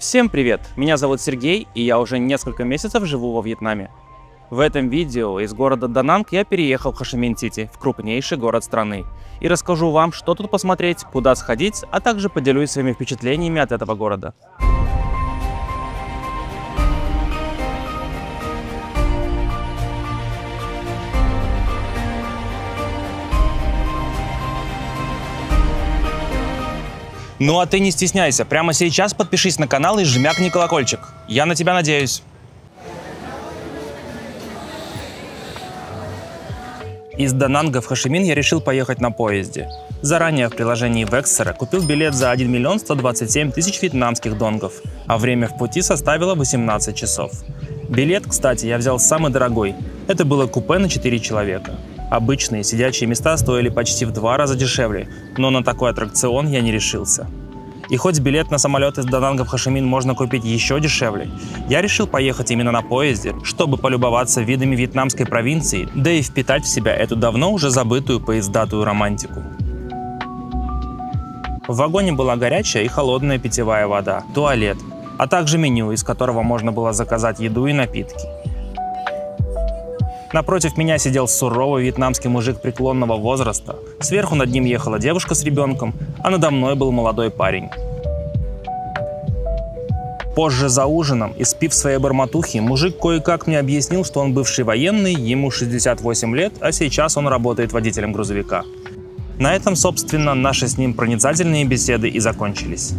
Всем привет! Меня зовут Сергей, и я уже несколько месяцев живу во Вьетнаме. В этом видео из города Да Нанг я переехал в Хошимин-Сити, в крупнейший город страны, и расскажу вам, что тут посмотреть, куда сходить, а также поделюсь своими впечатлениями от этого города. Ну а ты не стесняйся, прямо сейчас подпишись на канал и жмякни колокольчик. Я на тебя надеюсь. Из Да Нанга в Хошимин я решил поехать на поезде. Заранее в приложении Vexer купил билет за 1 127 000 вьетнамских донгов, а время в пути составило 18 часов. Билет, кстати, я взял самый дорогой. Это было купе на 4 человека. Обычные сидячие места стоили почти в 2 раза дешевле, но на такой аттракцион я не решился. И хоть билет на самолет из Да Нанга в Хошимин можно купить еще дешевле, я решил поехать именно на поезде, чтобы полюбоваться видами вьетнамской провинции, да и впитать в себя эту давно уже забытую поездатую романтику. В вагоне была горячая и холодная питьевая вода, туалет, а также меню, из которого можно было заказать еду и напитки. Напротив меня сидел суровый вьетнамский мужик преклонного возраста, сверху над ним ехала девушка с ребенком, а надо мной был молодой парень. Позже за ужином, испив своей бормотухи, мужик кое-как мне объяснил, что он бывший военный, ему 68 лет, а сейчас он работает водителем грузовика. На этом, собственно, наши с ним проницательные беседы и закончились.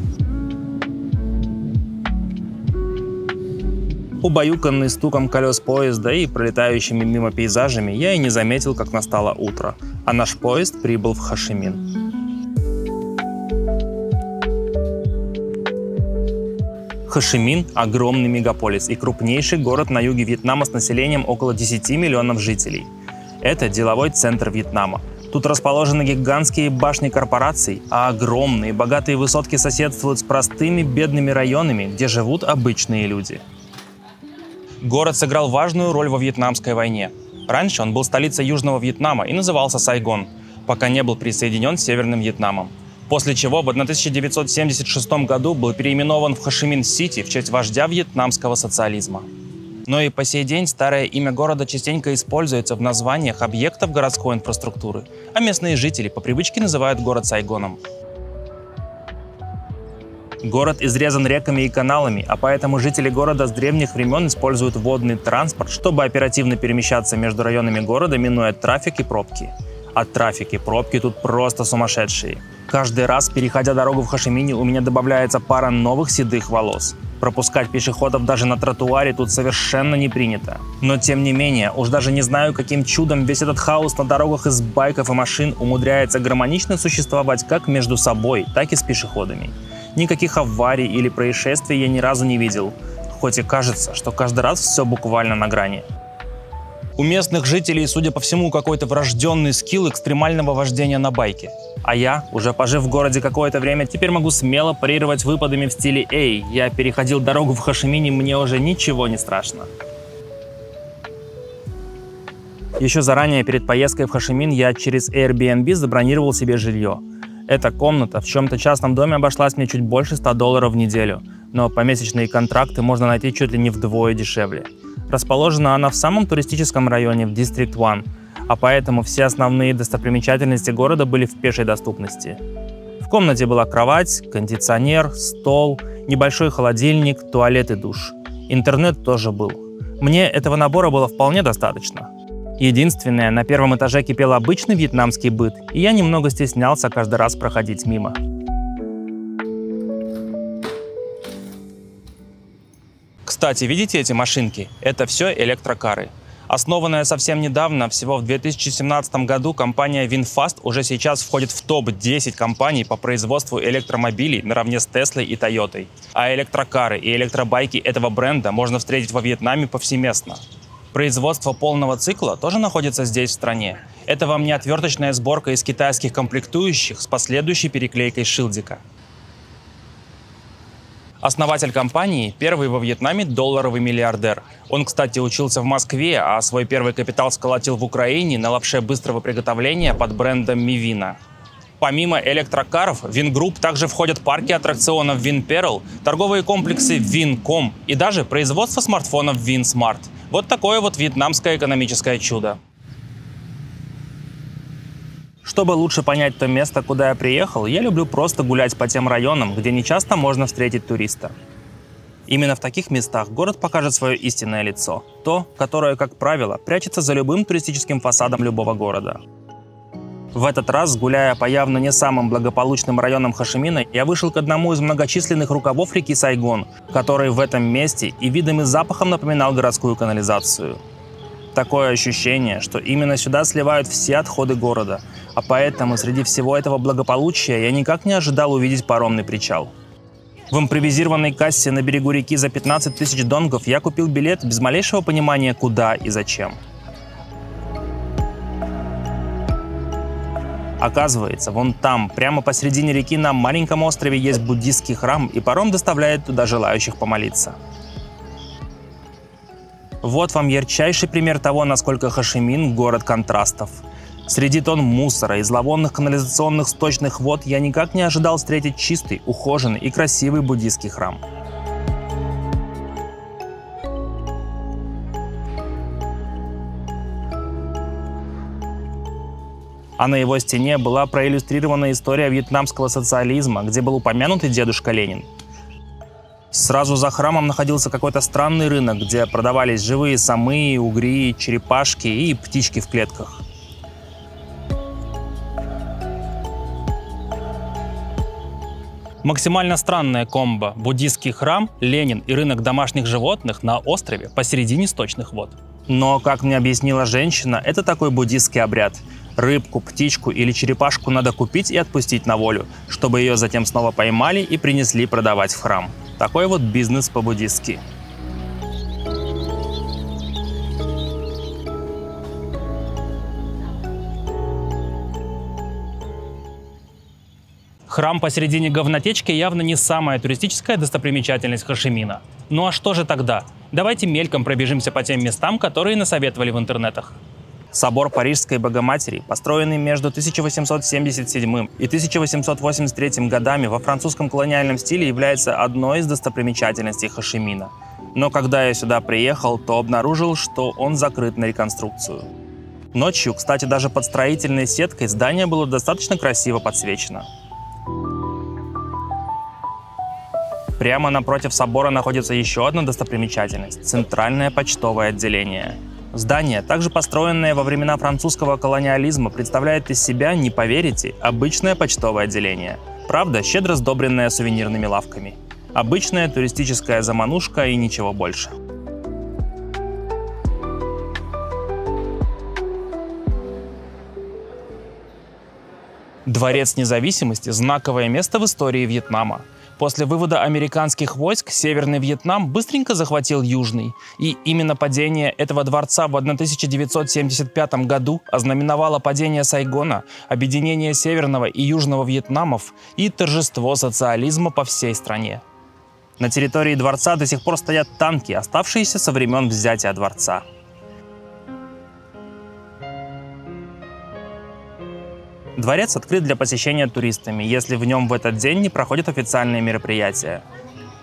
Убаюканный стуком колес поезда и пролетающими мимо пейзажами, я и не заметил, как настало утро, а наш поезд прибыл в Хошимин. Хошимин – огромный мегаполис и крупнейший город на юге Вьетнама с населением около 10 миллионов жителей. Это деловой центр Вьетнама. Тут расположены гигантские башни корпораций, а огромные богатые высотки соседствуют с простыми бедными районами, где живут обычные люди. Город сыграл важную роль во Вьетнамской войне. Раньше он был столицей Южного Вьетнама и назывался Сайгон, пока не был присоединен с Северным Вьетнамом. После чего в 1976 году был переименован в Хошимин-Сити в честь вождя вьетнамского социализма. Но и по сей день старое имя города частенько используется в названиях объектов городской инфраструктуры, а местные жители по привычке называют город Сайгоном. Город изрезан реками и каналами, а поэтому жители города с древних времен используют водный транспорт, чтобы оперативно перемещаться между районами города, минуя трафик и пробки. А трафик и пробки тут просто сумасшедшие. Каждый раз, переходя дорогу в Хошимине, у меня добавляется пара новых седых волос. Пропускать пешеходов даже на тротуаре тут совершенно не принято. Но тем не менее, уж даже не знаю, каким чудом весь этот хаос на дорогах из байков и машин умудряется гармонично существовать как между собой, так и с пешеходами. Никаких аварий или происшествий я ни разу не видел, хоть и кажется, что каждый раз все буквально на грани. У местных жителей, судя по всему, какой-то врожденный скилл экстремального вождения на байке. А я, уже пожив в городе какое-то время, теперь могу смело парировать выпадами в стиле «Эй, я переходил дорогу в Хошимине, мне уже ничего не страшно». Еще заранее перед поездкой в Хошимин я через Airbnb забронировал себе жилье. Эта комната в чем-то частном доме обошлась мне чуть больше $100 в неделю, но помесячные контракты можно найти чуть ли не вдвое дешевле. Расположена она в самом туристическом районе, в District 1, а поэтому все основные достопримечательности города были в пешей доступности. В комнате была кровать, кондиционер, стол, небольшой холодильник, туалет и душ. Интернет тоже был. Мне этого набора было вполне достаточно. Единственное, на первом этаже кипел обычный вьетнамский быт, и я немного стеснялся каждый раз проходить мимо. Кстати, видите эти машинки? Это все электрокары. Основанная совсем недавно, всего в 2017 году, компания VinFast уже сейчас входит в топ-10 компаний по производству электромобилей наравне с Теслой и Тойотой. А электрокары и электробайки этого бренда можно встретить во Вьетнаме повсеместно. Производство полного цикла тоже находится здесь, в стране. Это вам не отверточная сборка из китайских комплектующих с последующей переклейкой шилдика. Основатель компании – первый во Вьетнаме долларовый миллиардер. Он, кстати, учился в Москве, а свой первый капитал сколотил в Украине на лапше быстрого приготовления под брендом Mivina. Помимо электрокаров, в Вингрупп также входят парки аттракционов Винперл, торговые комплексы Винком и даже производство смартфонов Винсмарт. Вот такое вот вьетнамское экономическое чудо. Чтобы лучше понять то место, куда я приехал, я люблю просто гулять по тем районам, где нечасто можно встретить туриста. Именно в таких местах город покажет свое истинное лицо, то, которое, как правило, прячется за любым туристическим фасадом любого города. В этот раз, гуляя по явно не самым благополучным районам Хошимина, я вышел к одному из многочисленных рукавов реки Сайгон, который в этом месте и видом и запахом напоминал городскую канализацию. Такое ощущение, что именно сюда сливают все отходы города, а поэтому среди всего этого благополучия я никак не ожидал увидеть паромный причал. В импровизированной кассе на берегу реки за 15 тысяч донгов я купил билет без малейшего понимания, куда и зачем. Оказывается, вон там, прямо посередине реки на маленьком острове есть буддийский храм, и паром доставляет туда желающих помолиться. Вот вам ярчайший пример того, насколько Хошимин – город контрастов. Среди тонн мусора и зловонных канализационных сточных вод я никак не ожидал встретить чистый, ухоженный и красивый буддийский храм. А на его стене была проиллюстрирована история вьетнамского социализма, где был упомянут и дедушка Ленин. Сразу за храмом находился какой-то странный рынок, где продавались живые самы, угри, черепашки и птички в клетках. Максимально странная комбо – буддийский храм, Ленин и рынок домашних животных на острове посередине сточных вод. Но, как мне объяснила женщина, это такой буддийский обряд. Рыбку, птичку или черепашку надо купить и отпустить на волю, чтобы ее затем снова поймали и принесли продавать в храм. Такой вот бизнес по-буддистски. Храм посередине говнотечки явно не самая туристическая достопримечательность Хошимина. Ну а что же тогда? Давайте мельком пробежимся по тем местам, которые насоветовали в интернетах. Собор Парижской Богоматери, построенный между 1877 и 1883 годами во французском колониальном стиле, является одной из достопримечательностей Хошимина. Но когда я сюда приехал, то обнаружил, что он закрыт на реконструкцию. Ночью, кстати, даже под строительной сеткой здание было достаточно красиво подсвечено. Прямо напротив собора находится еще одна достопримечательность – Центральное почтовое отделение. Здание, также построенное во времена французского колониализма, представляет из себя, не поверите, обычное почтовое отделение. Правда, щедро сдобренное сувенирными лавками. Обычная туристическая заманушка и ничего больше. Дворец независимости – знаковое место в истории Вьетнама. После вывода американских войск Северный Вьетнам быстренько захватил Южный. И именно падение этого дворца в 1975 году ознаменовало падение Сайгона, объединение Северного и Южного Вьетнамов и торжество социализма по всей стране. На территории дворца до сих пор стоят танки, оставшиеся со времен взятия дворца. Дворец открыт для посещения туристами, если в нем в этот день не проходят официальные мероприятия.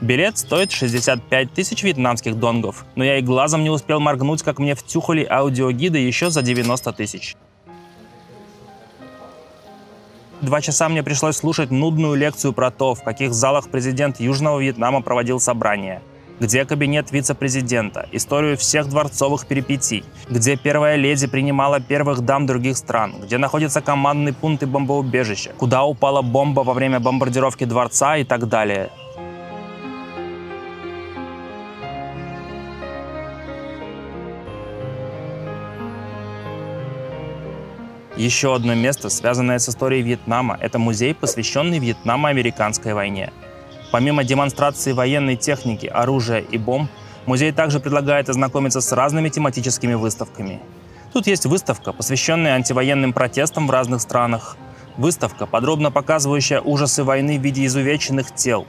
Билет стоит 65 тысяч вьетнамских донгов, но я и глазом не успел моргнуть, как мне втюхали аудиогиды еще за 90 тысяч. 2 часа мне пришлось слушать нудную лекцию про то, в каких залах президент Южного Вьетнама проводил собрания, где кабинет вице-президента, историю всех дворцовых перипетий, где первая леди принимала первых дам других стран, где находится командный пункт и бомбоубежище, куда упала бомба во время бомбардировки дворца и так далее. Еще одно место, связанное с историей Вьетнама, это музей, посвященный Вьетнамо-американской войне. Помимо демонстрации военной техники, оружия и бомб, музей также предлагает ознакомиться с разными тематическими выставками. Тут есть выставка, посвященная антивоенным протестам в разных странах, выставка, подробно показывающая ужасы войны в виде изувеченных тел,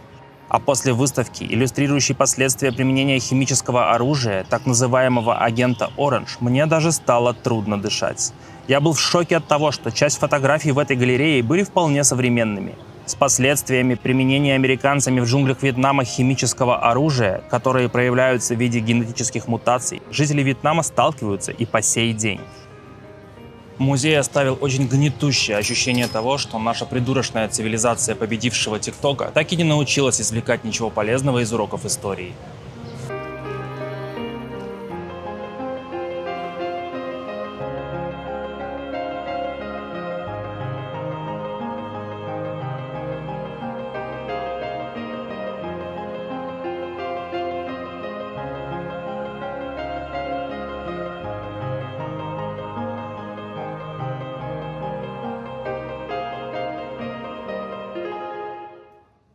а после выставки, иллюстрирующей последствия применения химического оружия, так называемого агента Оранж, мне даже стало трудно дышать. Я был в шоке от того, что часть фотографий в этой галерее были вполне современными, с последствиями применения американцами в джунглях Вьетнама химического оружия, которые проявляются в виде генетических мутаций. Жители Вьетнама сталкиваются и по сей день. Музей оставил очень гнетущее ощущение того, что наша придурочная цивилизация победившего ТикТока так и не научилась извлекать ничего полезного из уроков истории.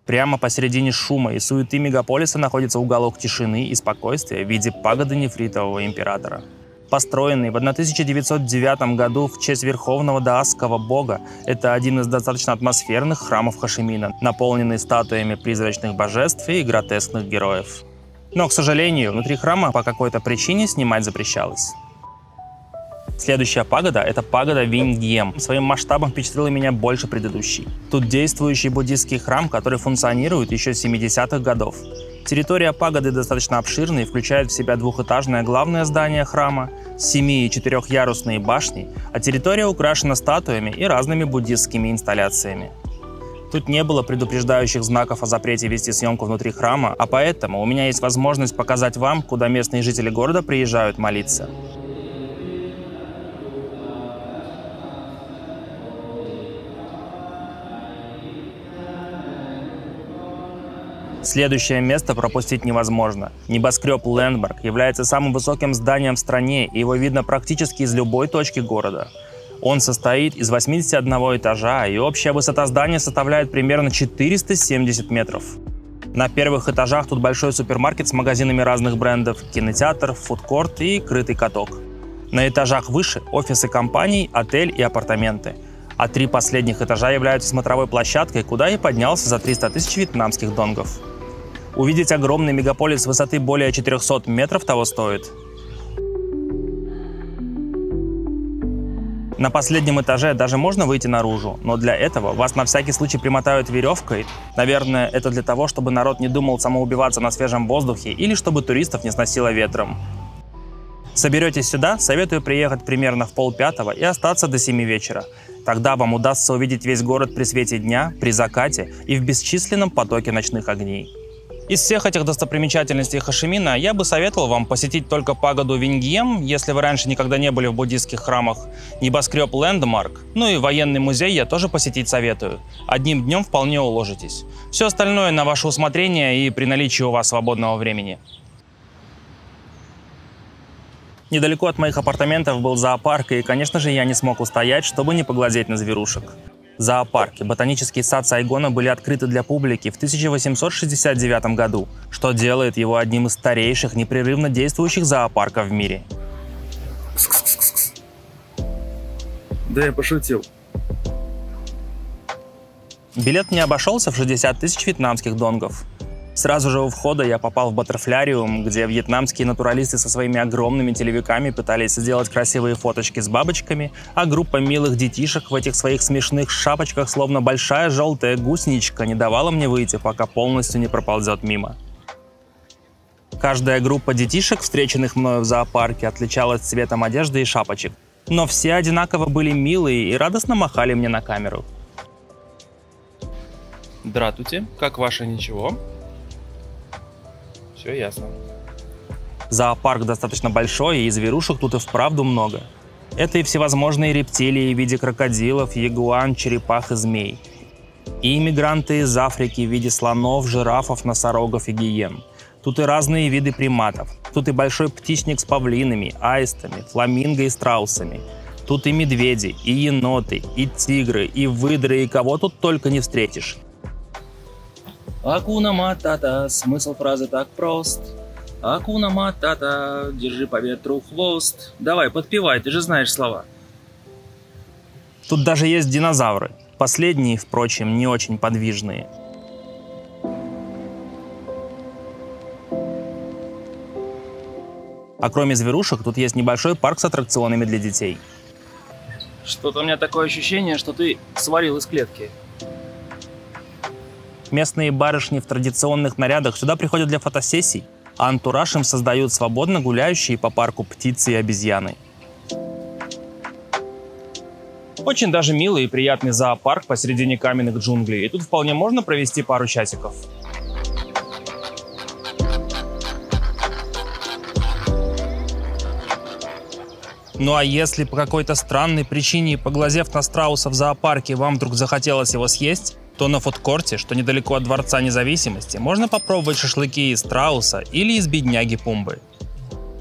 Прямо посередине шума и суеты мегаполиса находится уголок тишины и спокойствия в виде пагоды нефритового императора. Построенный в 1909 году в честь верховного даосского бога, это один из достаточно атмосферных храмов Хошимина, наполненный статуями призрачных божеств и гротескных героев. Но, к сожалению, внутри храма по какой-то причине снимать запрещалось. Следующая пагода – это пагода Виньгьем. Своим масштабом впечатлила меня больше предыдущей. Тут действующий буддийский храм, который функционирует еще с 70-х годов. Территория пагоды достаточно обширная и включает в себя двухэтажное главное здание храма, 7- и 4-ярусные башни, а территория украшена статуями и разными буддистскими инсталляциями. Тут не было предупреждающих знаков о запрете вести съемку внутри храма, а поэтому у меня есть возможность показать вам, куда местные жители города приезжают молиться. Следующее место пропустить невозможно. Небоскреб Лэндмарк является самым высоким зданием в стране, и его видно практически из любой точки города. Он состоит из 81 этажа, и общая высота здания составляет примерно 470 метров. На первых этажах тут большой супермаркет с магазинами разных брендов, кинотеатр, фудкорт и крытый каток. На этажах выше офисы компаний, отель и апартаменты. А 3 последних этажа являются смотровой площадкой, куда я поднялся за 300 тысяч вьетнамских донгов. Увидеть огромный мегаполис с высоты более 400 метров того стоит. На последнем этаже даже можно выйти наружу, но для этого вас на всякий случай примотают веревкой. Наверное, это для того, чтобы народ не думал самоубиваться на свежем воздухе или чтобы туристов не сносило ветром. Соберетесь сюда, советую приехать примерно в 4:30 и остаться до 7 вечера. Тогда вам удастся увидеть весь город при свете дня, при закате и в бесчисленном потоке ночных огней. Из всех этих достопримечательностей Хошимина я бы советовал вам посетить только пагоду Виньгьем, если вы раньше никогда не были в буддийских храмах, небоскреб Лэндмарк, ну и военный музей я тоже посетить советую. Одним днем вполне уложитесь. Все остальное на ваше усмотрение и при наличии у вас свободного времени. Недалеко от моих апартаментов был зоопарк, и, конечно же, я не смог устоять, чтобы не поглазеть на зверушек. Зоопарк и ботанический сад Сайгона были открыты для публики в 1869 году, что делает его одним из старейших непрерывно действующих зоопарков в мире. Да я пошутил. Билет мне обошелся в 60 тысяч вьетнамских донгов. Сразу же у входа я попал в баттерфляриум, где вьетнамские натуралисты со своими огромными телевиками пытались сделать красивые фоточки с бабочками, а группа милых детишек в этих своих смешных шапочках, словно большая желтая гусничка, не давала мне выйти, пока полностью не проползет мимо. Каждая группа детишек, встреченных мною в зоопарке, отличалась цветом одежды и шапочек, но все одинаково были милые и радостно махали мне на камеру. Здравствуйте, как ваше ничего? Все ясно. Зоопарк достаточно большой, и зверушек тут и вправду много. Это и всевозможные рептилии в виде крокодилов, ягуан, черепах и змей. И иммигранты из Африки в виде слонов, жирафов, носорогов и гиен. Тут и разные виды приматов. Тут и большой птичник с павлинами, аистами, фламинго и страусами. Тут и медведи, и еноты, и тигры, и выдры, и кого тут только не встретишь. Акуна матата, смысл фразы так прост. Акуна матата, держи по ветру хвост. Давай, подпевай, ты же знаешь слова. Тут даже есть динозавры. Последние, впрочем, не очень подвижные. А кроме зверушек, тут есть небольшой парк с аттракционами для детей. Что-то у меня такое ощущение, что ты свалил из клетки. Местные барышни в традиционных нарядах сюда приходят для фотосессий, а антураж им создают свободно гуляющие по парку птицы и обезьяны. Очень даже милый и приятный зоопарк посередине каменных джунглей, и тут вполне можно провести пару часиков. Ну а если по какой-то странной причине, поглазев на страуса в зоопарке, вам вдруг захотелось его съесть, то на фудкорте, что недалеко от Дворца Независимости, можно попробовать шашлыки из страуса или из бедняги Пумбы.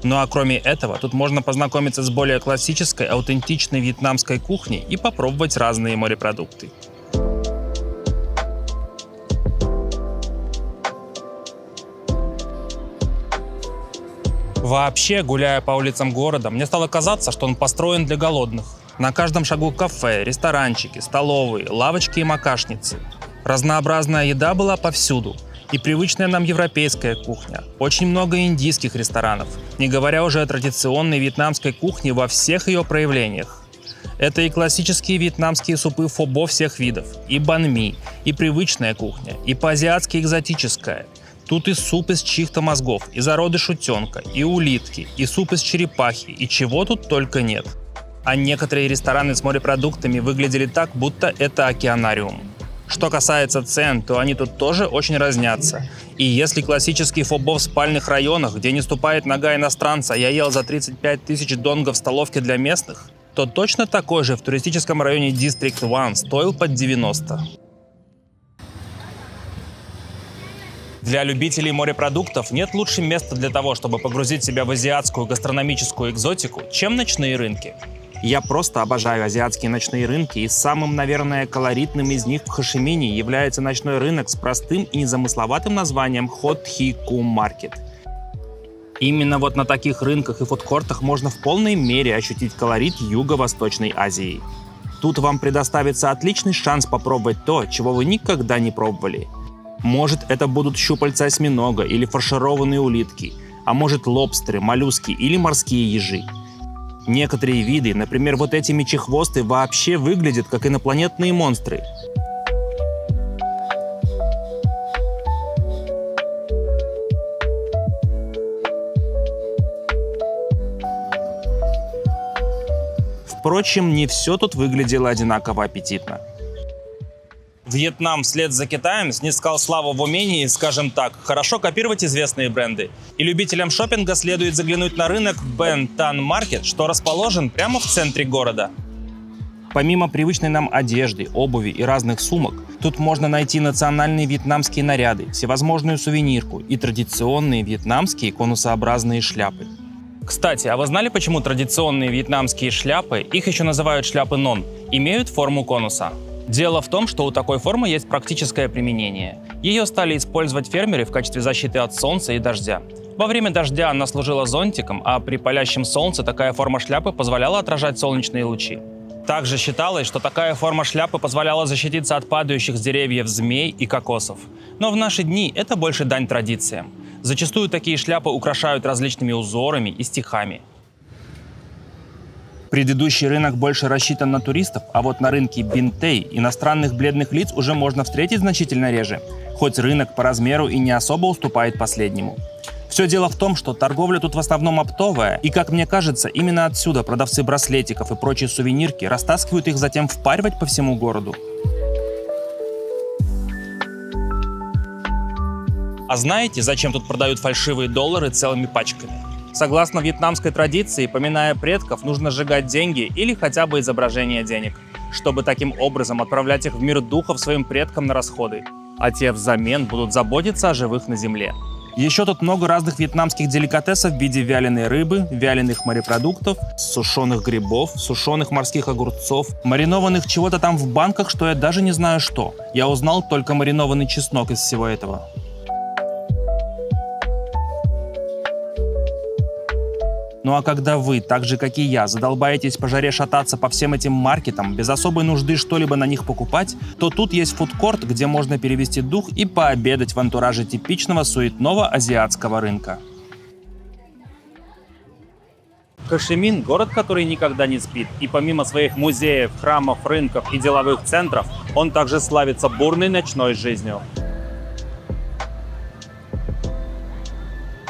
Ну а кроме этого, тут можно познакомиться с более классической, аутентичной вьетнамской кухней и попробовать разные морепродукты. Вообще, гуляя по улицам города, мне стало казаться, что он построен для голодных. На каждом шагу кафе, ресторанчики, столовые, лавочки и макашницы. Разнообразная еда была повсюду. И привычная нам европейская кухня. Очень много индийских ресторанов, не говоря уже о традиционной вьетнамской кухне во всех ее проявлениях. Это и классические вьетнамские супы фобо всех видов, и банми, и привычная кухня, и по-азиатски экзотическая. Тут и суп из чьих-то мозгов, и зародыш утенка, и улитки, и суп из черепахи, и чего тут только нет. А некоторые рестораны с морепродуктами выглядели так, будто это океанариум. Что касается цен, то они тут тоже очень разнятся. И если классический фобо в спальных районах, где не ступает нога иностранца, я ел за 35 тысяч донгов в столовке для местных, то точно такой же в туристическом районе District 1 стоил под 90. Для любителей морепродуктов нет лучше места для того, чтобы погрузить себя в азиатскую гастрономическую экзотику, чем ночные рынки. Я просто обожаю азиатские ночные рынки, и самым, наверное, колоритным из них в Хошимине является ночной рынок с простым и незамысловатым названием Hot Hi Kum Market. Именно вот на таких рынках и фудкортах можно в полной мере ощутить колорит Юго-Восточной Азии. Тут вам предоставится отличный шанс попробовать то, чего вы никогда не пробовали. Может, это будут щупальца осьминога или фаршированные улитки, а может, лобстеры, моллюски или морские ежи. Некоторые виды, например, вот эти мечехвосты, вообще выглядят как инопланетные монстры. Впрочем, не все тут выглядело одинаково аппетитно. Вьетнам вслед за Китаем снискал славу в умении, скажем так, хорошо копировать известные бренды. И любителям шопинга следует заглянуть на рынок Ben Thanh Market, что расположен прямо в центре города. Помимо привычной нам одежды, обуви и разных сумок, тут можно найти национальные вьетнамские наряды, всевозможную сувенирку и традиционные вьетнамские конусообразные шляпы. Кстати, а вы знали, почему традиционные вьетнамские шляпы, их еще называют шляпы нон, имеют форму конуса? Дело в том, что у такой формы есть практическое применение. Ее стали использовать фермеры в качестве защиты от солнца и дождя. Во время дождя она служила зонтиком, а при палящем солнце такая форма шляпы позволяла отражать солнечные лучи. Также считалось, что такая форма шляпы позволяла защититься от падающих с деревьев змей и кокосов. Но в наши дни это больше дань традициям. Зачастую такие шляпы украшают различными узорами и стихами. Предыдущий рынок больше рассчитан на туристов, а вот на рынке Бинтей иностранных бледных лиц уже можно встретить значительно реже, хоть рынок по размеру и не особо уступает последнему. Все дело в том, что торговля тут в основном оптовая, и, как мне кажется, именно отсюда продавцы браслетиков и прочие сувенирки растаскивают их затем впаривать по всему городу. А знаете, зачем тут продают фальшивые доллары целыми пачками? Согласно вьетнамской традиции, поминая предков, нужно сжигать деньги или хотя бы изображение денег, чтобы таким образом отправлять их в мир духов своим предкам на расходы, а те взамен будут заботиться о живых на земле. Еще тут много разных вьетнамских деликатесов в виде вяленой рыбы, вяленых морепродуктов, сушеных грибов, сушеных морских огурцов, маринованных чего-то там в банках, что я даже не знаю что. Я узнал только маринованный чеснок из всего этого. Ну а когда вы, так же как и я, задолбаетесь по жаре шататься по всем этим маркетам, без особой нужды что-либо на них покупать, то тут есть фудкорт, где можно перевести дух и пообедать в антураже типичного суетного азиатского рынка. Хошимин – город, который никогда не спит. И помимо своих музеев, храмов, рынков и деловых центров, он также славится бурной ночной жизнью.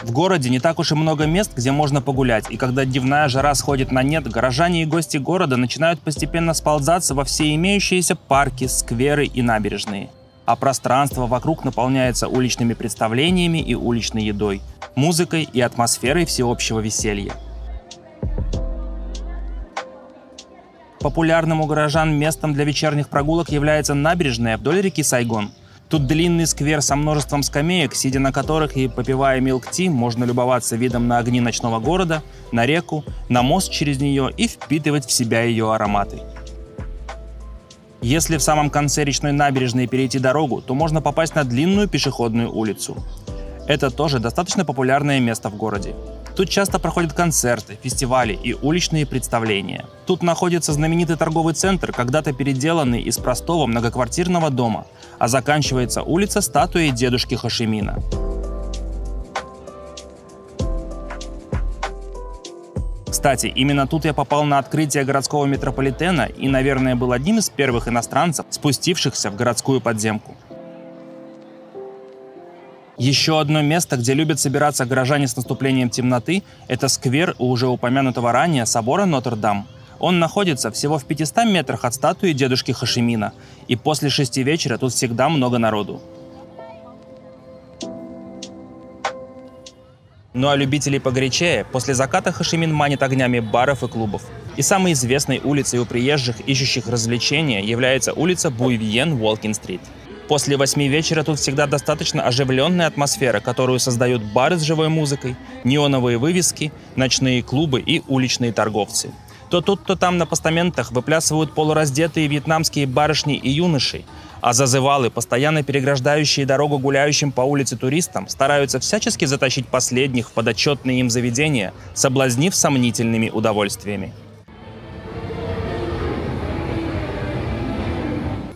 В городе не так уж и много мест, где можно погулять, и когда дневная жара сходит на нет, горожане и гости города начинают постепенно сползаться во все имеющиеся парки, скверы и набережные. А пространство вокруг наполняется уличными представлениями и уличной едой, музыкой и атмосферой всеобщего веселья. Популярным у горожан местом для вечерних прогулок является набережная вдоль реки Сайгон. Тут длинный сквер со множеством скамеек, сидя на которых и попивая милк-ти, можно любоваться видом на огни ночного города, на реку, на мост через нее и впитывать в себя ее ароматы. Если в самом конце речной набережной перейти дорогу, то можно попасть на длинную пешеходную улицу. Это тоже достаточно популярное место в городе. Тут часто проходят концерты, фестивали и уличные представления. Тут находится знаменитый торговый центр, когда-то переделанный из простого многоквартирного дома, а заканчивается улица статуей дедушки Хошимина. Кстати, именно тут я попал на открытие городского метрополитена и, наверное, был одним из первых иностранцев, спустившихся в городскую подземку. Еще одно место, где любят собираться горожане с наступлением темноты, это сквер у уже упомянутого ранее собора Нотр-Дам. Он находится всего в 500 метрах от статуи дедушки Хошимина, и после 6 вечера тут всегда много народу. Ну а любителей погорячее после заката Хошимин манит огнями баров и клубов. И самой известной улицей у приезжих, ищущих развлечения, является улица Буйвьен Уолкин-стрит. После 8 вечера тут всегда достаточно оживленная атмосфера, которую создают бары с живой музыкой, неоновые вывески, ночные клубы и уличные торговцы. То тут, то там на постаментах выплясывают полураздетые вьетнамские барышни и юноши, а зазывалы, постоянно переграждающие дорогу гуляющим по улице туристам, стараются всячески затащить последних в подотчетные им заведения, соблазнив сомнительными удовольствиями.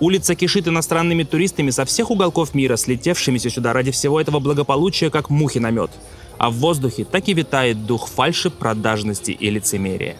Улица кишит иностранными туристами со всех уголков мира, слетевшимися сюда ради всего этого благополучия, как мухи на мед. А в воздухе так и витает дух фальши, продажности и лицемерия.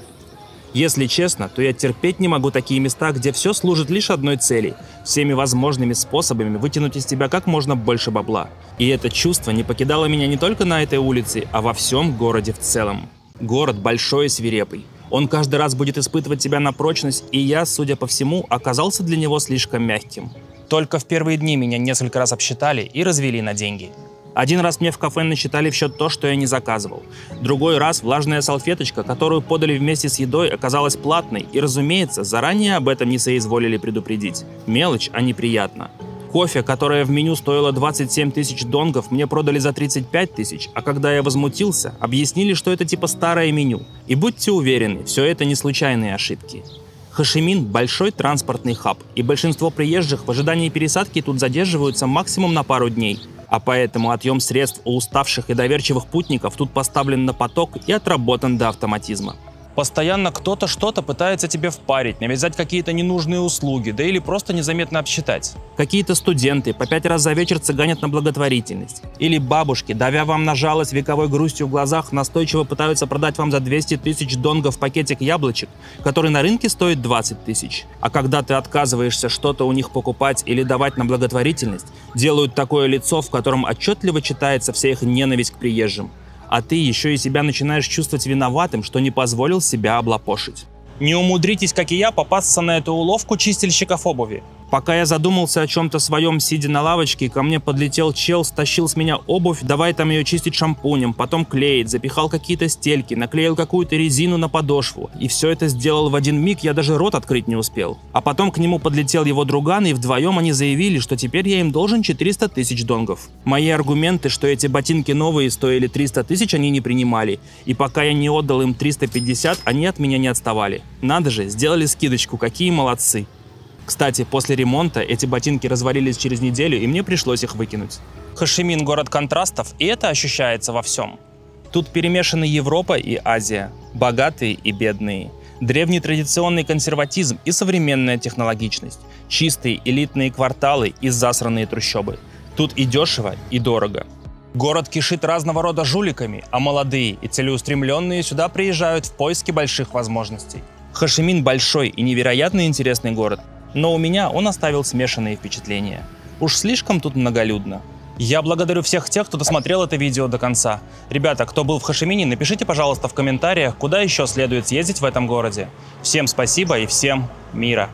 Если честно, то я терпеть не могу такие места, где все служит лишь одной цели – всеми возможными способами вытянуть из тебя как можно больше бабла. И это чувство не покидало меня не только на этой улице, а во всем городе в целом. Город большой и свирепый. Он каждый раз будет испытывать тебя на прочность, и я, судя по всему, оказался для него слишком мягким. Только в первые дни меня несколько раз обсчитали и развели на деньги. Один раз мне в кафе насчитали в счет то, что я не заказывал. Другой раз влажная салфеточка, которую подали вместе с едой, оказалась платной, и, разумеется, заранее об этом не соизволили предупредить. Мелочь, а неприятно. Кофе, которое в меню стоило 27 тысяч донгов, мне продали за 35 тысяч, а когда я возмутился, объяснили, что это типа старое меню. И будьте уверены, все это не случайные ошибки. Хошимин – большой транспортный хаб, и большинство приезжих в ожидании пересадки тут задерживаются максимум на пару дней. А поэтому отъем средств у уставших и доверчивых путников тут поставлен на поток и отработан до автоматизма. Постоянно кто-то что-то пытается тебе впарить, навязать какие-то ненужные услуги, да или просто незаметно обсчитать. Какие-то студенты по 5 раз за вечер цыганят на благотворительность. Или бабушки, давя вам на жалость вековой грустью в глазах, настойчиво пытаются продать вам за 200 тысяч донгов пакетик яблочек, который на рынке стоит 20 тысяч. А когда ты отказываешься что-то у них покупать или давать на благотворительность, делают такое лицо, в котором отчетливо читается вся их ненависть к приезжим. А ты еще и себя начинаешь чувствовать виноватым, что не позволил себя облапошить. Не умудритесь, как и я, попасться на эту уловку чистильщиков обуви. Пока я задумался о чем-то своем, сидя на лавочке, ко мне подлетел чел, стащил с меня обувь, давай там ее чистить шампунем, потом клеить, запихал какие-то стельки, наклеил какую-то резину на подошву. И все это сделал в один миг, я даже рот открыть не успел. А потом к нему подлетел его друган, и вдвоем они заявили, что теперь я им должен 400 тысяч донгов. Мои аргументы, что эти ботинки новые стоили 300 тысяч, они не принимали. И пока я не отдал им 350, они от меня не отставали. Надо же, сделали скидочку, какие молодцы. Кстати, после ремонта эти ботинки развалились через неделю, и мне пришлось их выкинуть. Хошимин – город контрастов, и это ощущается во всем. Тут перемешаны Европа и Азия, богатые и бедные, древний традиционный консерватизм и современная технологичность, чистые элитные кварталы и засранные трущобы. Тут и дешево, и дорого. Город кишит разного рода жуликами, а молодые и целеустремленные сюда приезжают в поиске больших возможностей. Хошимин большой и невероятно интересный город, но у меня он оставил смешанные впечатления. Уж слишком тут многолюдно. Я благодарю всех тех, кто досмотрел это видео до конца. Ребята, кто был в Хошимине, напишите, пожалуйста, в комментариях, куда еще следует съездить в этом городе. Всем спасибо и всем мира!